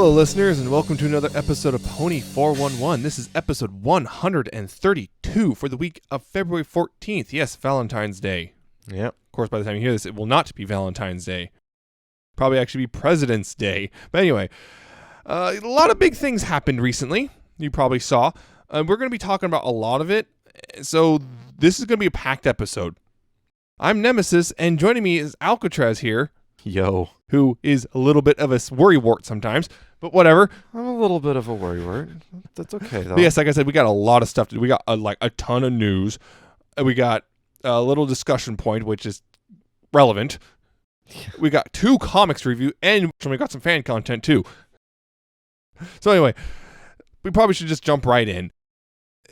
Hello, listeners, and welcome to another episode of Pony 411. This is episode 132 for the week of February 14th. Yes, Valentine's Day. Yep. Of course, by the time you hear this, it will not be Valentine's Day. Probably actually be President's Day. But anyway, a lot of big things happened recently. You probably saw. We're going to be talking about a lot of it. So this is going to be a packed episode. I'm Nemesis, and joining me is Alca7raz here. Yo. Who is a little bit of a worrywart sometimes, but whatever. I'm a little bit of a worrywart. That's okay, though. But yes, like I said, we got a lot of stuff to do. We got a ton of news. We got a little discussion point, which is relevant. We got 2 comics to review, and we got some fan content too. So anyway, we probably should just jump right in.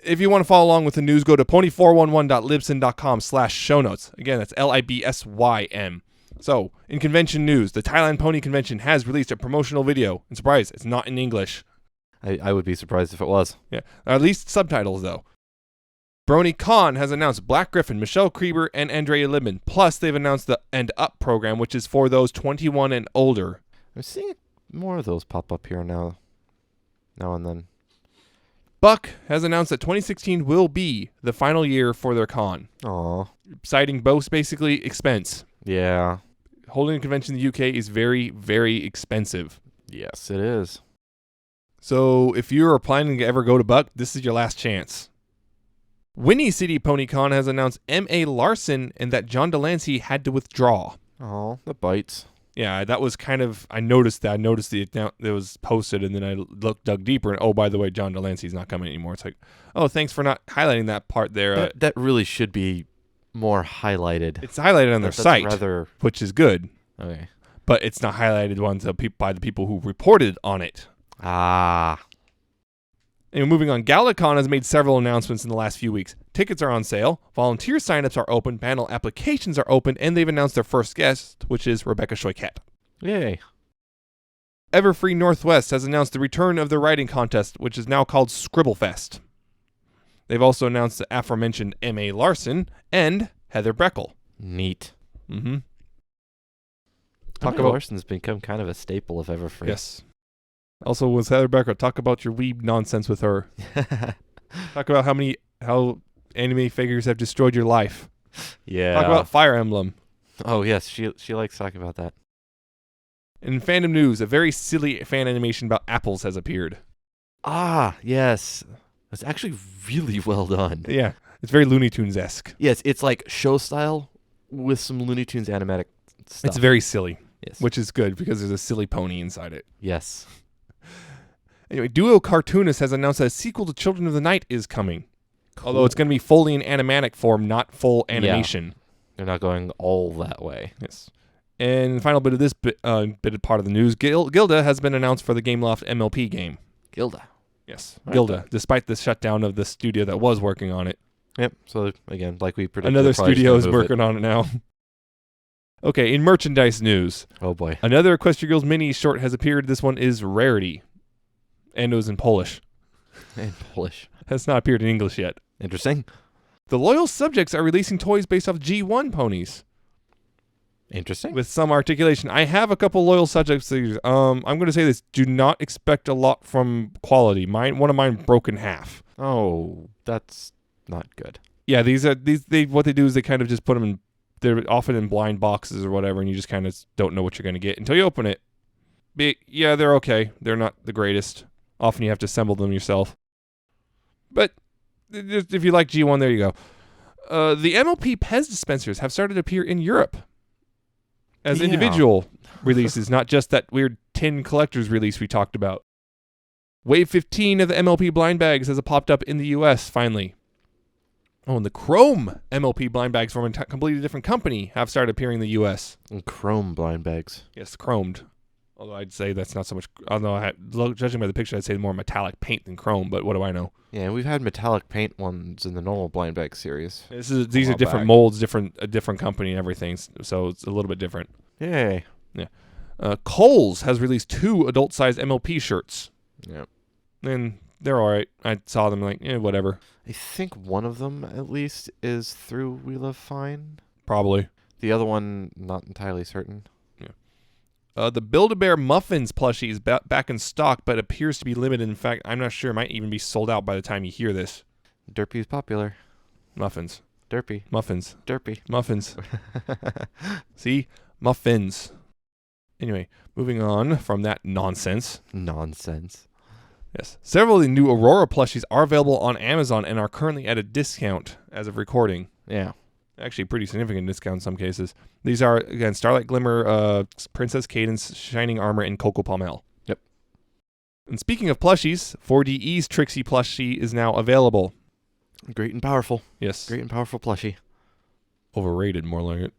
If you want to follow along with the news, go to pony411.libsyn.com/show notes. Again, that's LIBSYM. So, in convention news, the Thailand Pony Convention has released a promotional video. And surprise, it's not in English. I would be surprised if it was. Yeah, at least subtitles, though. BronyCon has announced Black Griffin, Michelle Krieber, and Andrea Libman. Plus, they've announced the End Up program, which is for those 21 and older. I'm seeing more of those pop up here now and then. Buck has announced that 2016 will be the final year for their con. Aw. Citing both basically expense. Yeah. Holding a convention in the UK is very, very expensive. Yes, it is. So if you're planning to ever go to Buck, this is your last chance. Winnie City PonyCon has announced M.A. Larson and that John Delancey had to withdraw. Aw, the bites. Yeah, that was kind of, I noticed the account that was posted, and then I dug deeper, and oh, by the way, John Delancey's not coming anymore. It's like, oh, thanks for not highlighting that part there. That really should be more highlighted. It's highlighted on their site, which is good. Okay. But it's not highlighted by the people who reported on it. Ah. And moving on, GalaCon has made several announcements in the last few weeks. Tickets are on sale, volunteer signups are open, panel applications are open, and they've announced their first guest, which is Rebecca Choiquette. Yay. Everfree Northwest has announced the return of their writing contest, which is now called Scribblefest. They've also announced the aforementioned M.A. Larson and Heather Breckel. Neat. Mm-hmm. Larson's become kind of a staple of Everfree. Yes. Also, with Heather Breckel, talk about your weeb nonsense with her. Talk about how anime figures have destroyed your life. Yeah. Talk about Fire Emblem. Oh, yes. She likes talking about that. In fandom news, a very silly fan animation about apples has appeared. Ah, yes. It's actually really well done. Yeah. It's very Looney Tunes-esque. Yes, it's like show style with some Looney Tunes animatic stuff. It's very silly. Yes. Which is good because there's a silly pony inside it. Yes. Anyway, Duo Cartoonist has announced that a sequel to Children of the Night is coming. Cool. Although it's going to be fully in animatic form, not full animation. Yeah. They're not going all that way. Yes. And the final bit of this bit of part of the news, Gilda has been announced for the Gameloft MLP game. Gilda. Yes, Gilda, despite the shutdown of the studio that was working on it. Yep, so again, like we predicted. Another studio is working on it now. Okay, in merchandise news. Oh boy. Another Equestria Girls mini short has appeared. This one is Rarity. And it was in Polish. In Polish. Has not appeared in English yet. Interesting. The Loyal Subjects are releasing toys based off G1 ponies. Interesting. With some articulation. I have a couple Loyal Subjects. I'm going to say this. Do not expect a lot from quality. One of mine broke in half. Oh, that's not good. Yeah, what they do is they kind of just put them in, they're often in blind boxes or whatever, and you just kind of don't know what you're going to get until you open it. But yeah, they're okay. They're not the greatest. Often you have to assemble them yourself. But if you like G1, there you go. The MLP Pez dispensers have started to appear in Europe as individual releases, not just that weird tin collector's release we talked about. Wave 15 of the MLP blind bags has popped up in the US finally. Oh, and the Chrome MLP blind bags from a completely different company have started appearing in the US. And Chrome blind bags. Yes, chromed. Although I'd say that's not so much. Although judging by the picture, I'd say more metallic paint than chrome. But what do I know? Yeah, we've had metallic paint ones in the normal blind bag series. These are different molds, a different company and everything. So it's a little bit different. Yay! Yeah. Kohl's has released 2 adult-sized MLP shirts. Yeah. And they're all right. I saw them like, whatever. I think one of them at least is through We Love Fine. Probably. The other one, not entirely certain. The Build-A-Bear Muffins plushie is back in stock, but appears to be limited. In fact, I'm not sure. It might even be sold out by the time you hear this. Derpy's popular. Muffins. Derpy. Muffins. Derpy. Muffins. See? Muffins. Anyway, moving on from that nonsense. Nonsense. Yes. Several of the new Aurora plushies are available on Amazon and are currently at a discount as of recording. Yeah. Actually, pretty significant discount in some cases. These are, again, Starlight Glimmer, Princess Cadence, Shining Armor, and Coco Pommel. Yep. And speaking of plushies, 4DE's Trixie plushie is now available. Great and powerful. Yes. Great and powerful plushie. Overrated, more like it.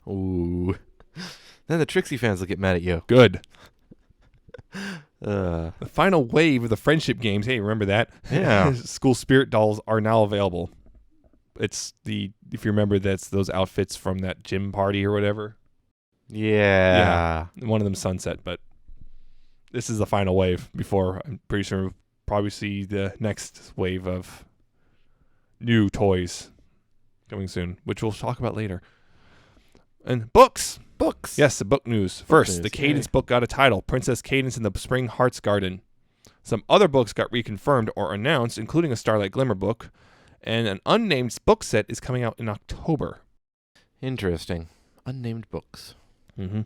Ooh. Then the Trixie fans will get mad at you. Good. The final wave of the friendship games. Hey, remember that? Yeah. School Spirit dolls are now available. It's if you remember, that's those outfits from that gym party or whatever. Yeah. One of them sunset, but this is the final wave before I'm pretty sure we'll probably see the next wave of new toys coming soon, which we'll talk about later. And books. Books. Yes, the book news. First, news, the Cadence book got a title, Princess Cadence in the Spring Hearts Garden. Some other books got reconfirmed or announced, including a Starlight Glimmer book, and an unnamed book set is coming out in October. Interesting. Unnamed books. Mm-hmm.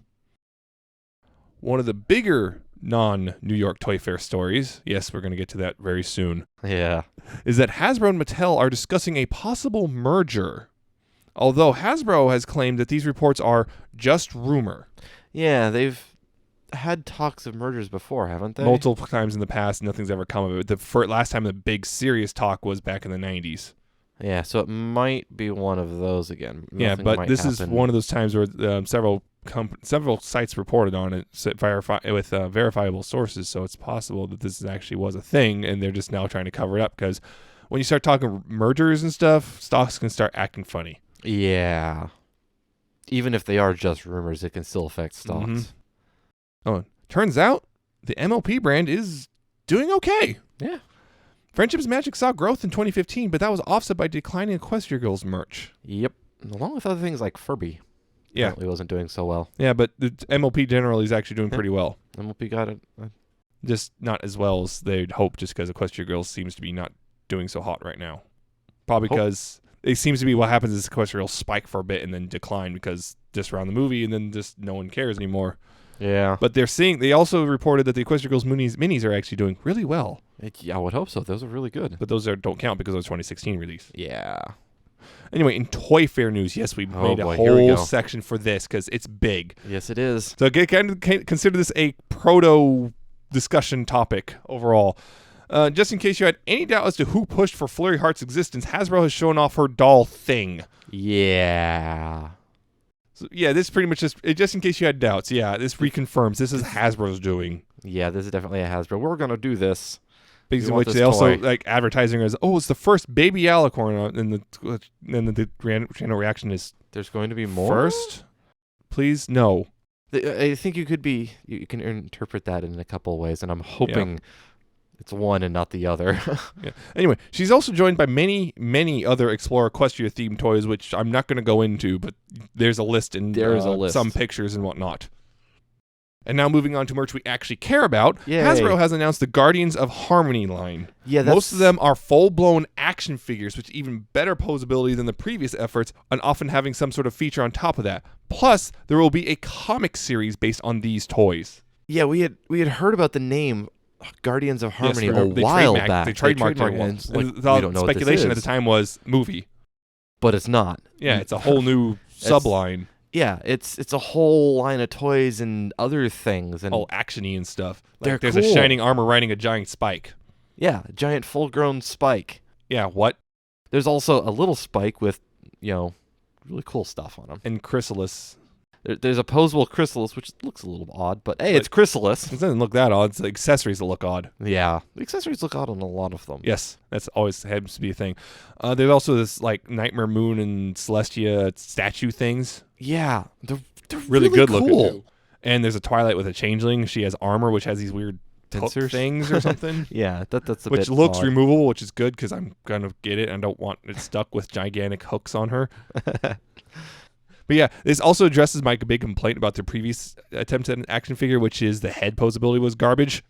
One of the bigger non-New York Toy Fair stories, yes, we're going to get to that very soon, Yeah. is that Hasbro and Mattel are discussing a possible merger. Although Hasbro has claimed that these reports are just rumor. Yeah, they've had talks of mergers before, haven't they? Multiple times in the past, nothing's ever come of it. Last time the big serious talk was back in the 90s. Yeah, so it might be one of those again. Yeah, Nothing but might this is happen. one of those times where several sites reported on it with verifiable sources, so it's possible that this actually was a thing, and they're just now trying to cover it up, because when you start talking mergers and stuff, stocks can start acting funny. Yeah. Even if they are just rumors, it can still affect stocks. Mm-hmm. Oh, turns out the MLP brand is doing okay. Yeah. Friendship's Magic saw growth in 2015, but that was offset by declining Equestria Girls merch. Yep. Along with other things like Furby. Yeah. Apparently wasn't doing so well. Yeah, but the MLP generally is actually doing pretty well. MLP got it. Just not as well as they'd hope, just because Equestria Girls seems to be not doing so hot right now. Probably because it seems to be what happens is Equestria Girls spike for a bit and then decline because just around the movie, and then just no one cares anymore. Yeah. But they also reported that the Equestria Girls minis are actually doing really well. I would hope so. Those are really good. But those don't count because of the 2016 release. Yeah. Anyway, in Toy Fair news, yes, we made a whole section for this because it's big. Yes, it is. So consider this a proto discussion topic overall. Just in case you had any doubt as to who pushed for Flurry Heart's existence, Hasbro has shown off her doll thing. Yeah. So, yeah, this is pretty much just in case you had doubts. Yeah, this reconfirms this is Hasbro's doing. Yeah, this is definitely a Hasbro. We're going to do this. Because of which they also like advertising as, it's the first baby alicorn, and the channel reaction is, there's going to be more? First? Please, no. I think you can interpret that in a couple of ways, and I'm hoping it's one and not the other. Yeah. Anyway, she's also joined by many, many other Explorer Equestria themed toys, which I'm not going to go into, but there's a list and some pictures and whatnot. And now moving on to merch we actually care about, Yay. Hasbro has announced the Guardians of Harmony line. Yeah, most of them are full-blown action figures, with even better posability than the previous efforts, and often having some sort of feature on top of that. Plus, there will be a comic series based on these toys. Yeah, we had heard about the name Guardians of Harmony a they while back. They trademarked it once. Like, and we don't know speculation what at this the time was movie. But it's not. Yeah, it's a whole new subline. Yeah, it's a whole line of toys and other things, and all actiony and stuff. There's a shining armor riding a giant spike. Yeah, a giant full-grown spike. Yeah, what? There's also a little spike with, really cool stuff on him. And Chrysalis. There's a posable Chrysalis, which looks a little odd, but hey, it's Chrysalis. It doesn't look that odd. It's the accessories that look odd. Yeah, the accessories look odd on a lot of them. Yes, that's always has to be a thing. There's also this Nightmare Moon and Celestia statue things. Yeah, they're really good cool. looking. And there's a Twilight with a changeling. She has armor, which has these weird pincers things or something. Yeah, that's a which bit looks odd. removable, which is good because I'm gonna get it. I don't want it stuck with gigantic hooks on her. But yeah, this also addresses my big complaint about their previous attempt at an action figure, which is the head posability was garbage.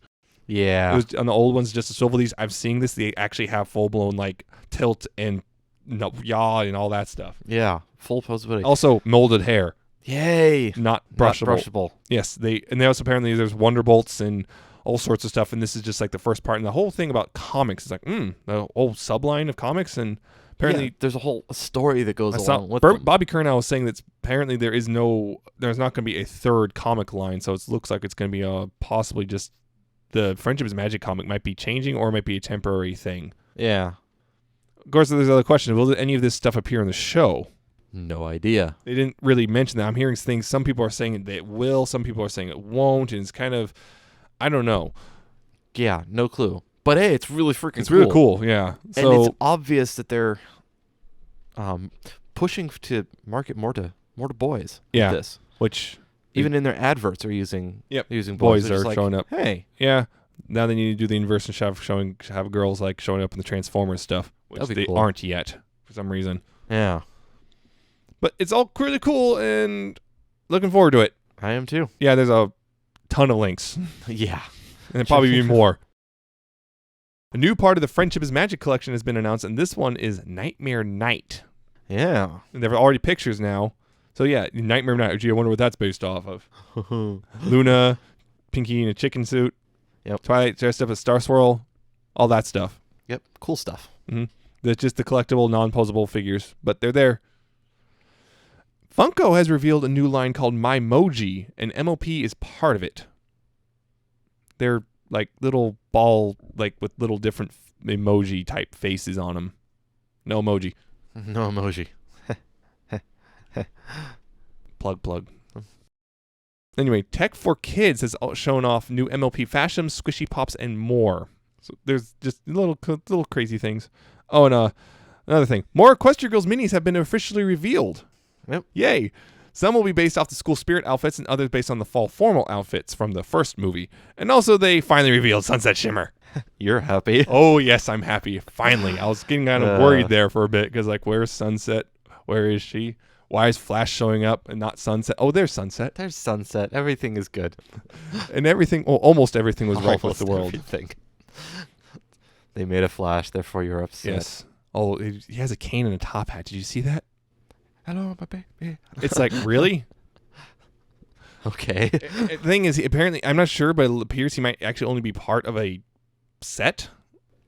Yeah. It was on the old ones just to swivel these. I've seen this. They actually have full blown like tilt and yaw and all that stuff. Yeah. Full posability. Also molded hair. Yay. Not brushable. Not brushable. Yes, they also apparently there's Wonderbolts and all sorts of stuff, and this is just like the first part. And the whole thing about comics is like, the whole subline of comics, and apparently there's a whole story that goes along with them. Bobby Curnow was saying that apparently there's not going to be a third comic line, so it looks like it's going to be possibly just the Friendship is Magic comic might be changing or it might be a temporary thing. Yeah. Of course, there's other question. Will any of this stuff appear in the show? No idea. They didn't really mention that. I'm hearing things. Some people are saying that it will. Some people are saying it won't. And it's kind of, I don't know. Yeah, no clue. But hey, it's really freaking cool. It's really cool, yeah. And it's obvious that they're pushing to market more to boys. Yeah. With this. Which even in their adverts are using boys. Boys are like, showing up. Hey. Yeah. Now they need to do the inverse and have girls like showing up in the Transformers stuff, which they cool. aren't yet for some reason. Yeah. But it's all really cool and looking forward to it. I am too. Yeah, there's a ton of links. Yeah. And there'll probably be more. A new part of the Friendship is Magic collection has been announced, and this one is Nightmare Night. Yeah. And there are already pictures now. So yeah, Nightmare Night. Gee, I wonder what that's based off of. Luna, Pinky in a chicken suit. Yep. Twilight dressed up as Star Swirl. All that stuff. Yep. Cool stuff. Mm-hmm. That's just the collectible, non-posable figures, but they're there. Funko has revealed a new line called MyMoji, and MOP is part of it. They're like little ball, like with little different emoji type faces on them. No emoji. No emoji. Plug. Anyway, Tech for Kids has shown off new MLP fashion, squishy pops, and more. So there's just little crazy things. Oh, and another thing. More Equestria Girls minis have been officially revealed. Yep. Yay. Some will be based off the school spirit outfits and others based on the fall formal outfits from the first movie. And also they finally revealed Sunset Shimmer. You're happy. Oh, yes, I'm happy. Finally. I was getting kind of worried there for a bit because like, where's Sunset? Where is she? Why is Flash showing up and not Sunset? Oh, there's Sunset. There's Sunset. Everything is good. And everything, almost everything was right with the world. Everything. They made a Flash, therefore you're upset. Yes. Oh, he has a cane and a top hat. Did you see that? Hello, my baby. It's like, really? Okay. The thing is, apparently, I'm not sure, but it appears he might actually only be part of a set.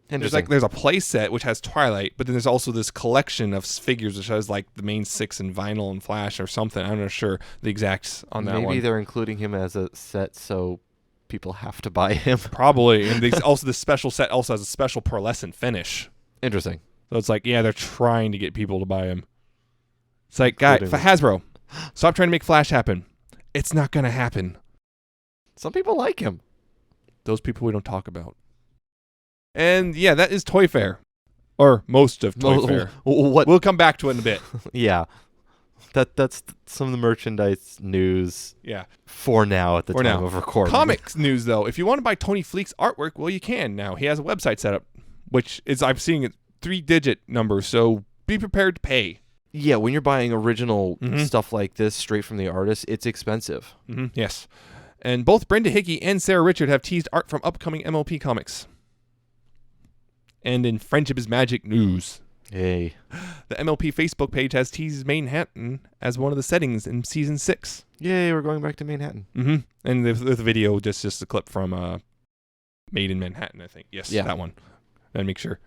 There's a play set which has Twilight, but then there's also this collection of figures which has like the main 6 and Vinyl and Flash or something. I'm not sure the exacts on that one. Maybe they're including him as a set so people have to buy him. Probably. And also the special set also has a special pearlescent finish. Interesting. So it's like, yeah, they're trying to get people to buy him. It's like, guy, Hasbro, stop trying to make Flash happen. It's not going to happen. Some people like him. Those people we don't talk about. And yeah, that is Toy Fair. Or most of Toy Fair. We'll come back to it in a bit. Yeah. That's some of the merchandise news. Yeah. For now at the time of recording. Comics news though. If you want to buy Tony Fleek's artwork, well you can now. He has a website set up, which is I'm seeing it 3-digit number, so be prepared to pay. Yeah, when you're buying original stuff like this straight from the artist, it's expensive. Mm-hmm. Yes. And both Brenda Hickey and Sarah Richard have teased art from upcoming MLP comics. And in Friendship is Magic news, hey, the MLP Facebook page has teased Manhattan as one of the settings in season 6. Yay, we're going back to Manhattan. Mm-hmm. And the video, just a clip from Made in Manhattan, I think. Yes, that one. I'd make sure.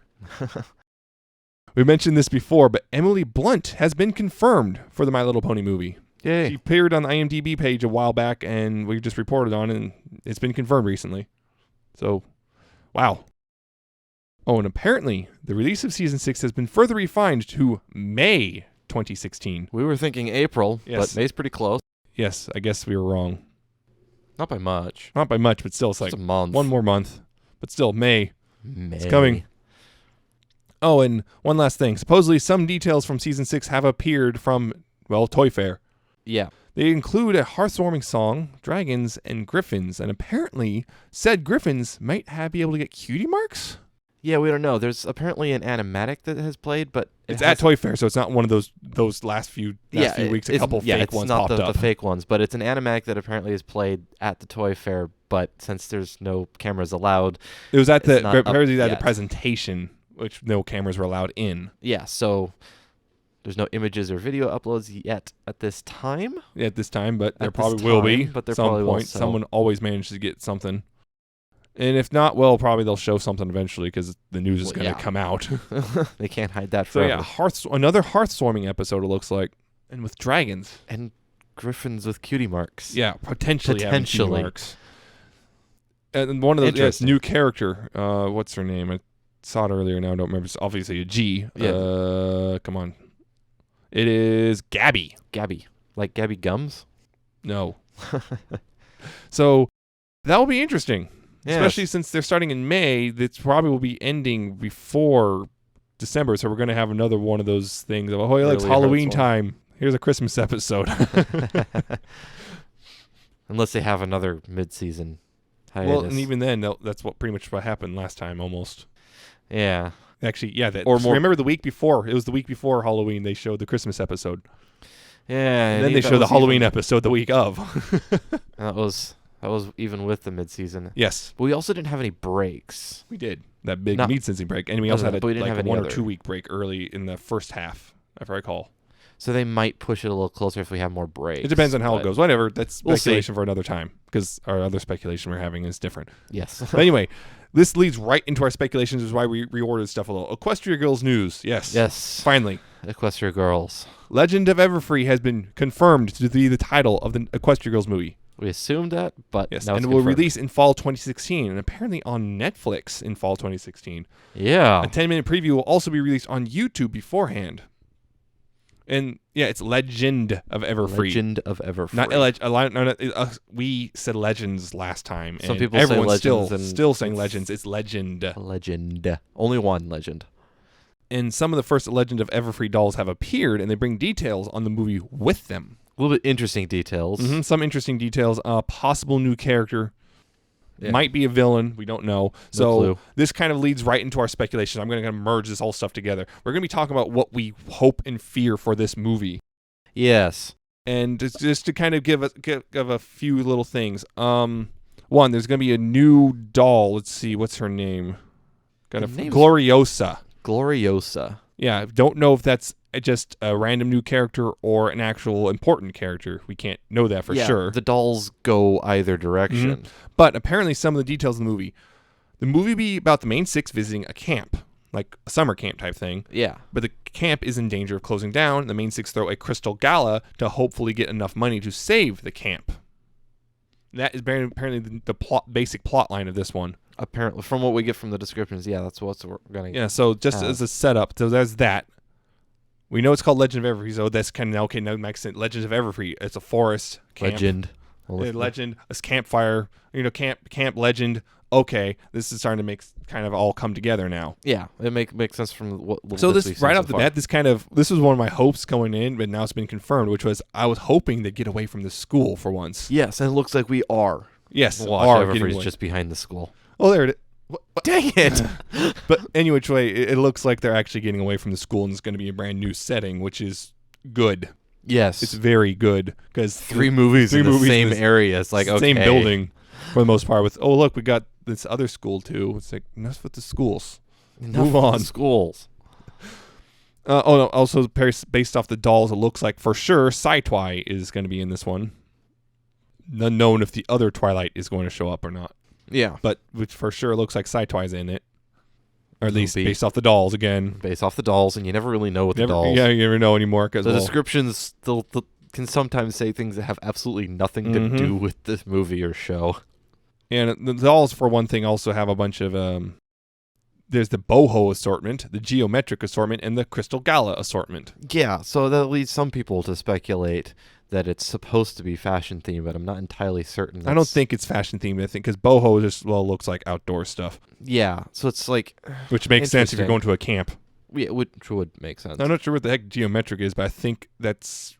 We mentioned this before, but Emily Blunt has been confirmed for the My Little Pony movie. Yay. She appeared on the IMDb page a while back, and we just reported on it, and it's been confirmed recently. So, wow. Oh, and apparently, the release of Season 6 has been further refined to May 2016. We were thinking April, but May's pretty close. Yes, I guess we were wrong. Not by much. Not by much, but still, it's like a month. One more month. But still, May. It's coming. Oh, and one last thing. Supposedly, some details from Season 6 have appeared from, Toy Fair. Yeah. They include a heartwarming song, dragons, and griffins, and apparently, said griffins might be able to get cutie marks? Yeah, we don't know. There's apparently an animatic that has played, but It's at Toy Fair, so it's not one of those last few weeks. A couple fake ones popped up. It's not the fake ones, but it's an animatic that apparently is played at the Toy Fair. But since there's no cameras allowed, it was at the the presentation, which no cameras were allowed in. Yeah, so there's no images or video uploads yet at this time. Yeah, at this time, but there probably will be. But there some probably point, will. So. Someone always manages to get something. And if not, well, probably they'll show something eventually because the news is going to come out. They can't hide that So forever. yeah, another Hearthswarming episode, it looks like. And with dragons. And griffins with cutie marks. Yeah, potentially having cutie marks. And one of the new character, what's her name? I saw it earlier now, I don't remember. It's obviously a G. Yeah. Come on. It is Gabby. Gabby. Like Gabby Gums? No. So that will be interesting. Yes. Especially since they're starting in May, that probably will be ending before December. So we're going to have another one of those things of, oh, it's Halloween time. Here's a Christmas episode. Unless they have another mid-season hiatus. Well, and even then, that's pretty much what happened last time almost. Yeah. Actually, yeah. Remember the week before? It was the week before Halloween they showed the Christmas episode. Yeah. And then they showed the Halloween episode the week of. That was even with the mid-season. Yes. But we also didn't have any breaks. We did. That big mid-season break. And we also had a 1 or 2 week break early in the first half, if I recall. So they might push it a little closer if we have more breaks. It depends on how it goes. Whatever. That's speculation for another time because our other speculation we're having is different. Yes. But anyway, this leads right into our speculations, which is why we reordered stuff a little. Equestria Girls news. Yes. Yes. Finally. Equestria Girls. Legend of Everfree has been confirmed to be the title of the Equestria Girls movie. We assumed that, but yes, now and it will release in fall 2016, and apparently on Netflix in fall 2016. Yeah. A 10-minute preview will also be released on YouTube beforehand. And yeah, it's Legend of Everfree. Legend of Everfree. Not we said Legends last time. Some and people everyone's say Legends. still saying Legends. It's Legend. Legend. Only one Legend. And some of the first Legend of Everfree dolls have appeared, and they bring details on the movie with them. A little bit interesting details. Mm-hmm, some interesting details. Possible new character. Yeah. Might be a villain. We don't know. So this kind of leads right into our speculation. I'm going to merge this whole stuff together. We're going to be talking about what we hope and fear for this movie. Yes. And just to kind of give a few little things. One, there's going to be a new doll. Let's see. What's her name? Gloriosa. Gloriosa. Yeah. Don't know if that's just a random new character or an actual important character. We can't know that for sure. The dolls go either direction. Mm-hmm. But apparently some of the details of the movie be about the main six visiting a camp, like a summer camp type thing. Yeah. But the camp is in danger of closing down. The main six throw a crystal gala to hopefully get enough money to save the camp. That is apparently the basic plot line of this one. Apparently, from what we get from the descriptions, that's what we're going to get. Yeah, so just as a setup, so there's that. We know it's called Legend of Everfree, so that's kind of now makes sense. Legend of Everfree. It's a forest camp. Legend. Legend. A campfire. Camp legend. Okay, this is starting to make kind of all come together now. Yeah, it makes sense from what. So this right off the bat, this was one of my hopes going in, but now it's been confirmed, which was I was hoping they'd get away from the school for once. Yes, and it looks like we are. Yes, Everfree's just behind the school. Oh, there it is. Dang it! But anyway, it looks like they're actually getting away from the school, and it's going to be a brand new setting, which is good. Yes, it's very good because three movies in the same area. It's like same building for the most part. With look, we got this other school too. It's like enough with the schools. Move on. Schools. Also based off the dolls, it looks like for sure Sci-Twi is going to be in this one. Unknown if the other Twilight is going to show up or not. Yeah. But which for sure looks like Sci-Twi's in it. Or at least based off the dolls again. Based off the dolls, and you never really know with the dolls. Yeah, you never know anymore. The descriptions can sometimes say things that have absolutely nothing to do with this movie or show. And the dolls, for one thing, also have a bunch of... there's the boho assortment, the geometric assortment, and the crystal gala assortment. Yeah, so that leads some people to speculate that it's supposed to be fashion themed, but I'm not entirely certain. I don't think it's fashion themed. I think because boho just looks like outdoor stuff. Yeah, so it's like which makes sense if you're going to a camp. Yeah, which would make sense. I'm not sure what the heck geometric is, but I think that's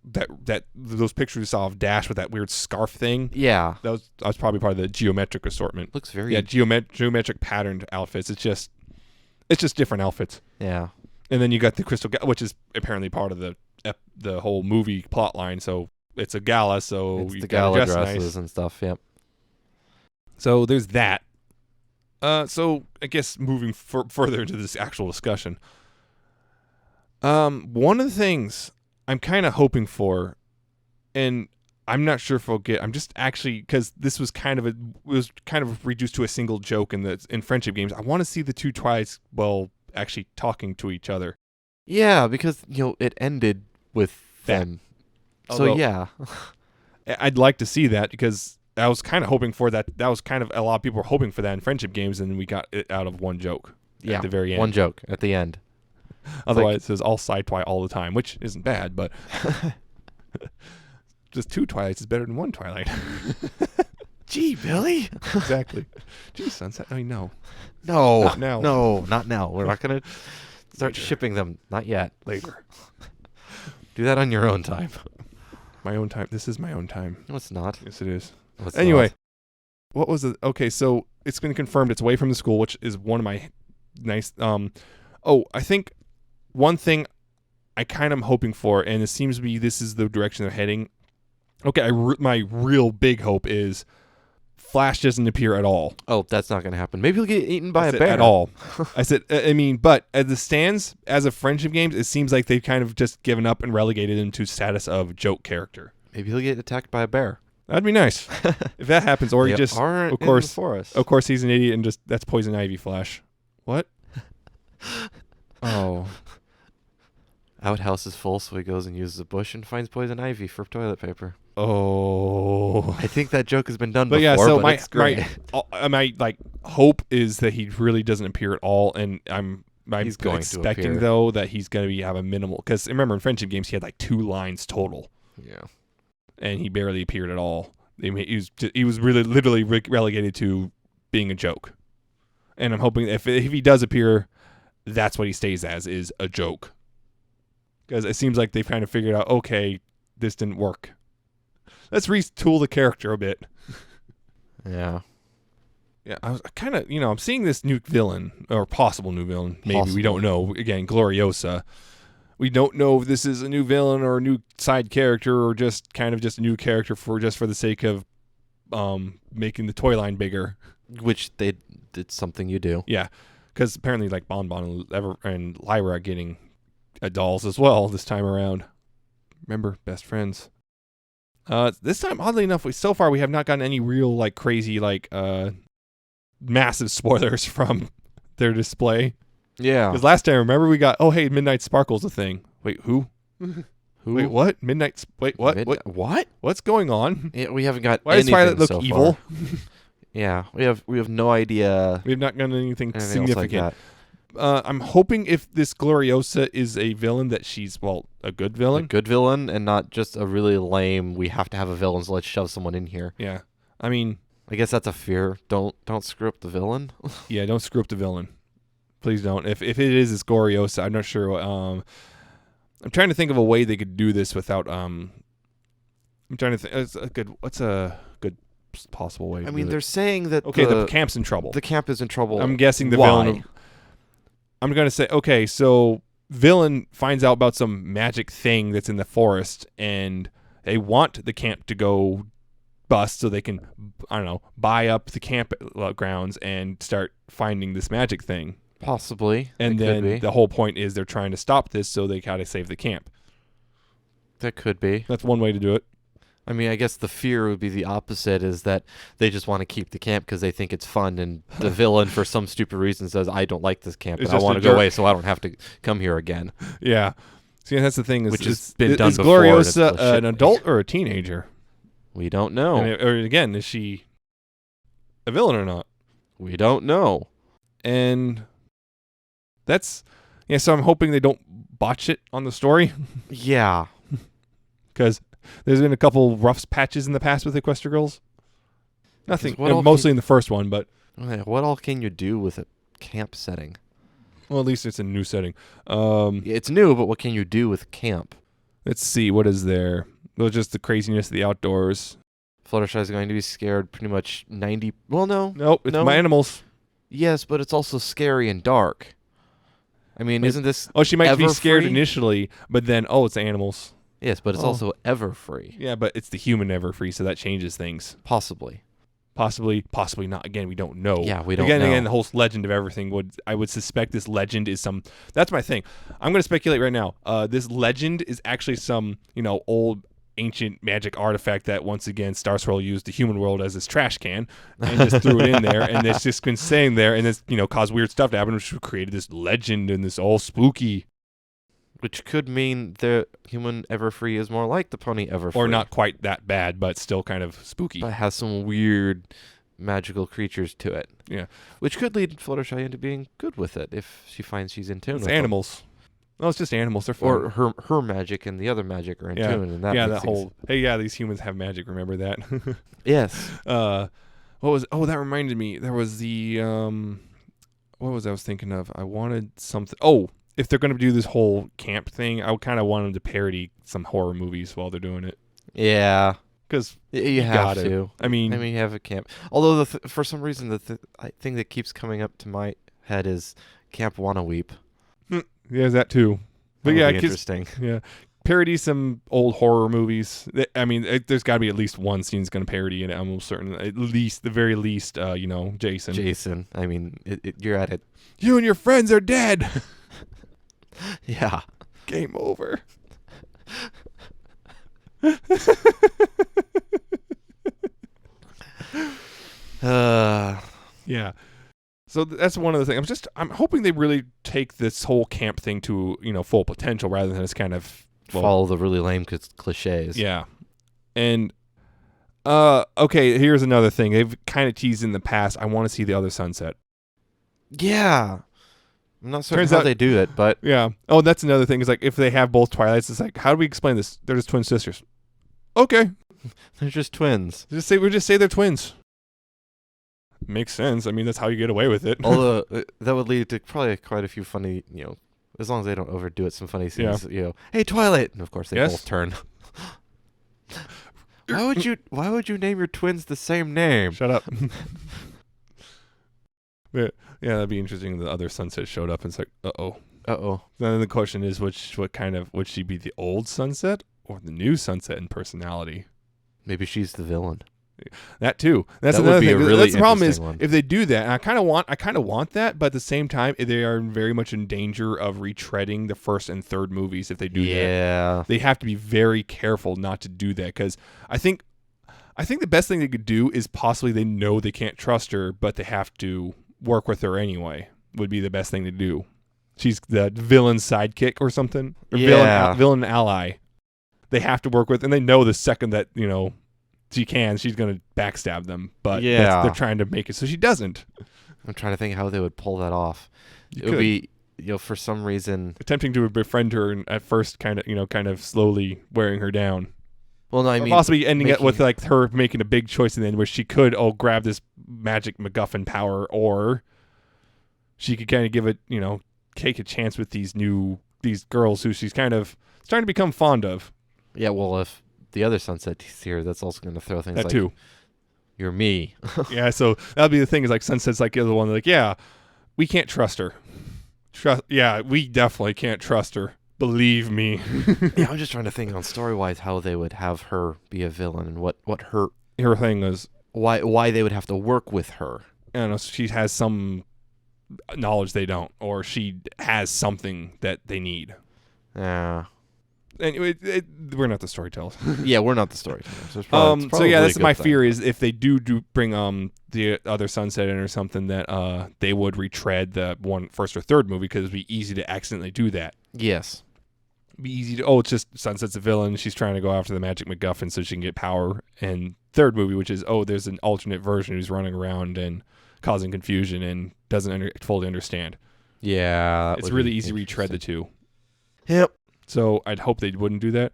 those pictures we saw of Dash with that weird scarf thing. Yeah, that was probably part of the geometric assortment. Looks very geometric patterned outfits. It's just It's just different outfits. Yeah. And then you got the Crystal Gala, which is apparently part of the whole movie plot line. So it's a gala, so It's you the gotta gala dress dresses nice. and stuff. Yep. So there's that. So I guess moving further into this actual discussion. One of the things I'm kind of hoping for, and I'm not sure if we'll get. I'm just actually because this was kind of reduced to a single joke in friendship games. I want to see the two Twilights actually talking to each other. Yeah, because it ended with them. Although, So yeah, I'd like to see that because I was kind of hoping for that. That was kind of a lot of people were hoping for that in friendship games, and we got it out of one joke. Yeah, at the very end. One joke at the end. Otherwise, it says all side Twilight all the time, which isn't bad, but just two Twilights is better than one Twilight. Gee, Billy. Exactly. Gee, Sunset. I mean, no. No, Not now. No, not now. We're not gonna start Later. shipping them. Not yet. Later. Do that on your own time. My own time. This is my own time. No, it's not. Yes, it is. No, it's Anyway, not. what was it? Okay, so it's been confirmed it's away from the school, which is one of my nice. I think one thing I kind of am hoping for, and it seems to be this is the direction they're heading. Okay, my real big hope is Flash doesn't appear at all. Oh, that's not gonna happen. Maybe he'll get eaten by a bear. At all. I said, I mean, but as it stands, as a friendship games, it seems like they've kind of just given up and relegated him to status of joke character. Maybe he'll get attacked by a bear. That'd be nice if that happens, or he They just, are of course, in the forest. of course, he's an idiot and just that's Poison Ivy Flash. What? Oh, Outhouse is full, so he goes and uses a bush and finds poison ivy for toilet paper. oh. I think that joke has been done But before, yeah, so but it's great. my like hope is that he really doesn't appear at all, and I'm He's going to expecting appear. though that he's going to have a minimal. Because remember in friendship games he had like 2 lines total. Yeah. And he barely appeared at all. I mean, he was really literally relegated to being a joke. And I'm hoping if he does appear, that's what he stays as, is a joke. Because it seems like they've kind of figured out, okay, this didn't work. Let's retool the character a bit. Yeah. Yeah, I was kind of, I'm seeing this new villain, or possible new villain. Maybe, we don't know. Again, Gloriosa. We don't know if this is a new villain or a new side character or just kind of just a new character for the sake of making the toy line bigger. Which it's something you do. Yeah, because apparently like Bon and Lyra are getting dolls as well this time around. Remember, best friends. This time, oddly enough, so far we have not gotten any real like crazy like massive spoilers from their display. Yeah. Because last time, remember, we got, hey, Midnight Sparkle's a thing. Wait, who? Who? Wait, what? Wait, what? What? What's going on? Yeah, we haven't got Why does anything Twilight look so evil? far. Yeah, we have no idea. We have not gotten anything Anything else like significant. that. I'm hoping if this Gloriosa is a villain that she's, a good villain. A good villain and not just a really lame, we have to have a villain, so let's shove someone in here. Yeah. I mean... I guess that's a fear. Don't screw up the villain. Yeah, don't screw up the villain. Please don't. If it is this Gloriosa, I'm not sure. I'm trying to think of a way they could do this without. I'm trying to think. What's a good possible way? I mean, they're saying that the camp's in trouble. The camp is in trouble. I'm guessing the Why? villain. I'm gonna say so villain finds out about some magic thing that's in the forest, and they want the camp to go bust so they can, buy up the camp grounds and start finding this magic thing. Possibly. And then the whole point is they're trying to stop this so they gotta save the camp. That could be. That's one way to do it. I mean, I guess the fear would be the opposite, is that they just want to keep the camp because they think it's fun, and the villain, for some stupid reason, says, I don't like this camp, It's and I just want a to go jerk. away so I don't have to come here again. Yeah. See, that's the thing. Which has been done is before, and Gloriosa it's bullshit. an adult or a teenager? We don't know. Or again, is she a villain or not? We don't know. And that's... Yeah, so I'm hoping they don't botch it on the story. Yeah. Because there's been a couple rough patches in the past with Equestria Girls. Nothing. What all Mostly in the first one, but... What all can you do with a camp setting? Well, at least it's a new setting. It's new, but what can you do with camp? Let's see. What is there? Well, just the craziness of the outdoors. Fluttershy is going to be scared pretty much 90... Well, no. Nope. It's No. my animals. Yes, but it's also scary and dark. I mean, isn't this Oh, she might be scared Everfree? initially, but then, it's animals. Yes, but it's Oh. also Everfree. Yeah, but it's the human Everfree, so that changes things. Possibly. Possibly not. Again, we don't know. Yeah, we don't Again, know. the whole legend of everything I would suspect this legend is some. That's my thing. I'm going to speculate right now. This legend is actually some, old ancient magic artifact that once again Star Swirl used the human world as his trash can and just threw it in there, and it's just been staying there, and it's caused weird stuff to happen, which created this legend and this all spooky. Which could mean the human Everfree is more like the pony Everfree. Or not quite that bad, but still kind of spooky. But has some weird magical creatures to it. Yeah. Which could lead Fluttershy into being good with it if she finds she's in tune It's with animals. No, it's just animals. They're fun. Or her magic and the other magic are in tune. And that makes things... Hey, yeah, these humans have magic. Remember that? Yes. What was... Oh, that reminded me. There was the... What was I was thinking of? I wanted something... Oh, if they're going to do this whole camp thing, I kind of want them to parody some horror movies while they're doing it. Yeah. Because you have to. I mean, you have a camp. Although for some reason the thing that keeps coming up to my head is Camp Wanna Weep. There's that too. But That yeah, would be interesting. Yeah, parody some old horror movies. I mean, there's got to be at least one scene's going to parody it. I'm almost certain. At least, the very least, Jason. Jason. I mean, you're at it. You and your friends are dead. Yeah. Game over. Yeah. So that's one of the things. I'm hoping they really take this whole camp thing to, full potential rather than just kind of follow the really lame cliches. Yeah. And okay, here's another thing. They've kind of teased in the past. I want to see the other sunset. Yeah. I'm not certain how they do it, but yeah. Oh, that's another thing. Is like if they have both Twilights, it's like, how do we explain this? They're just twin sisters. Okay. They're just twins. We just say they're twins. Makes sense. I mean, that's how you get away with it. Although that would lead to probably quite a few funny, as long as they don't overdo it, some funny scenes. Yeah. Hey Twilight, and of course they Yes. both turn. Why would you name your twins the same name? Shut up. Yeah, that'd be interesting. The other sunset showed up and it's like, uh-oh. Then the question is, would she be the old sunset or the new sunset in personality? Maybe she's the villain. That too. That's that another would be thing. A really That's the problem is one. If they do that, and I kind of want that, but at the same time, they are very much in danger of retreading the first and third movies if they do that. Yeah. They have to be very careful not to do that because I think the best thing they could do is possibly they know they can't trust her, but they have to work with her anyway. Would be the best thing to do. She's the villain sidekick or something. Or villain ally. They have to work with, and they know the second that she's going to backstab them, but they're trying to make it so she doesn't. I'm trying to think how they would pull that off. It would be, for some reason, attempting to befriend her and at first kind of slowly wearing her down. Well, no, I mean, possibly ending it with like her making a big choice in the end where she could grab this magic MacGuffin power, or she could kind of give it, take a chance with these girls who she's kind of starting to become fond of. Yeah, well, if the other sunset is here, that's also going to throw things that like, too. You're me. Yeah, so that'll be the thing is like Sunset's like the other one. Like, yeah, we can't trust her. Yeah, we definitely can't trust her. Believe me. Yeah, I'm just trying to think on story-wise how they would have her be a villain and what her thing is. Why they would have to work with her. I don't know, she has some knowledge they don't, or she has something that they need. Yeah. Anyway, we're not the storytellers. Yeah, we're not the storytellers. So yeah, that's my fear is if they do bring the other sunset in or something that they would retread the first or third movie because it'd be easy to accidentally do that. Yes. It'd be easy to it's just Sunset's a villain. She's trying to go after the magic MacGuffin so she can get power. And third movie, which is there's an alternate version who's running around and causing confusion and doesn't fully understand. Yeah, it's really easy to retread the two. Yep. So I'd hope they wouldn't do that.